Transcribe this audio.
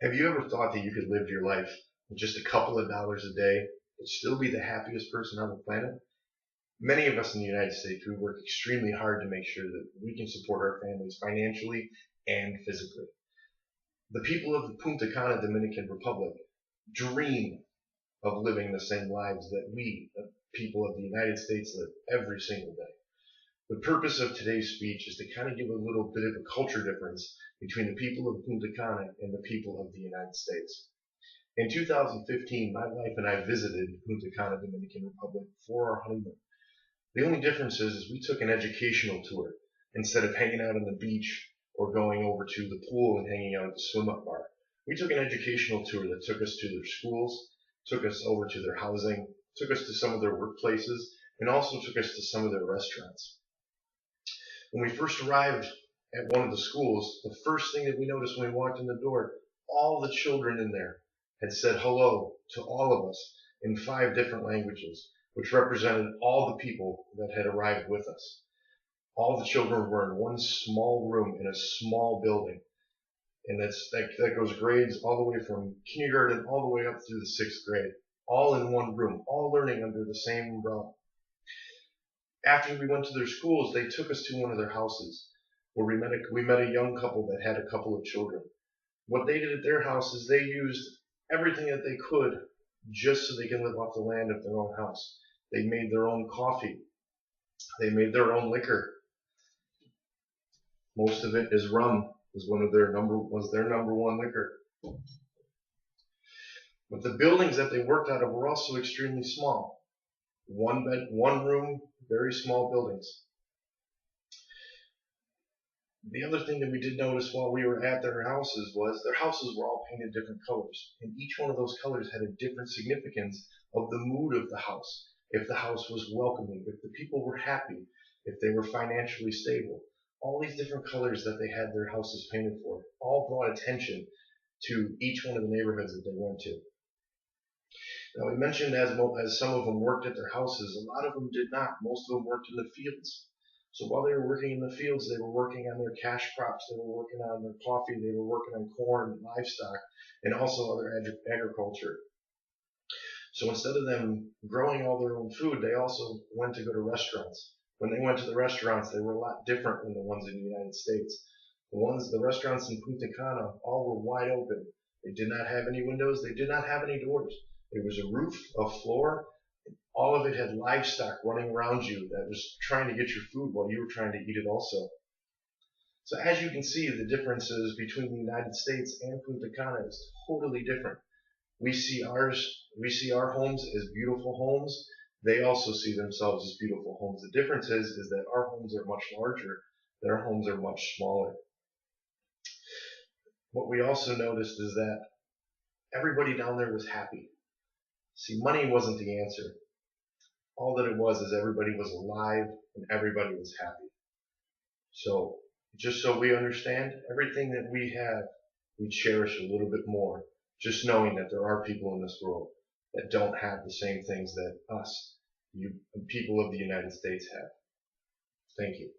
Have you ever thought that you could live your life with just a couple of dollars a day and still be the happiest person on the planet? Many of us in the United States, we work extremely hard to make sure that we can support our families financially and physically. The people of the Punta Cana Dominican Republic dream of living the same lives that we, the people of the United States, live every single day. The purpose of today's speech is to kind of give a little bit of a culture difference between the people of Punta Cana and the people of the United States. In 2015, my wife and I visited Punta Cana, Dominican Republic for our honeymoon. The only difference is we took an educational tour instead of hanging out on the beach or going over to the pool and hanging out at the swim-up bar. We took an educational tour that took us to their schools, took us over to their housing, took us to some of their workplaces, and also took us to some of their restaurants. When we first arrived at one of the schools, the first thing that we noticed when we walked in the door, all the children in there had said hello to all of us in 5 different languages, which represented all the people that had arrived with us. All the children were in one small room in a small building, and that goes grades all the way from kindergarten all the way up through the 6th grade, all in one room, all learning under the same umbrella. After we went to their schools, they took us to one of their houses where we met a young couple that had a couple of children. What they did at their house is they used everything that they could just so they can live off the land of their own house. They made their own coffee. They made their own liquor. Most of it is rum, was their number one liquor. But the buildings that they worked out of were also extremely small. One bed, one room, very small buildings. The other thing that we did notice while we were at their houses was their houses were all painted different colors, and each one of those colors had a different significance of the mood of the house. If the house was welcoming, if the people were happy, if they were financially stable. All these different colors that they had their houses painted for all brought attention to each one of the neighborhoods that they went to. Now, we mentioned as some of them worked at their houses, a lot of them did not. Most of them worked in the fields. So while they were working in the fields, they were working on their cash crops, they were working on their coffee, they were working on corn and livestock, and also other agriculture. So instead of them growing all their own food, they also went to go to restaurants. When they went to the restaurants, they were a lot different than the ones in the United States. The restaurants in Punta Cana, all were wide open. They did not have any windows, they did not have any doors. There was a roof, a floor. All of it had livestock running around you that was trying to get your food while you were trying to eat it also. So as you can see, the differences between the United States and Punta Cana is totally different. We see our homes as beautiful homes. They also see themselves as beautiful homes. The difference is that our homes are much larger, their homes are much smaller. What we also noticed is that everybody down there was happy. See, money wasn't the answer. All that it was is everybody was alive and everybody was happy. So, just so we understand, everything that we have, we cherish a little bit more, just knowing that there are people in this world that don't have the same things that us, you people of the United States, have. Thank you.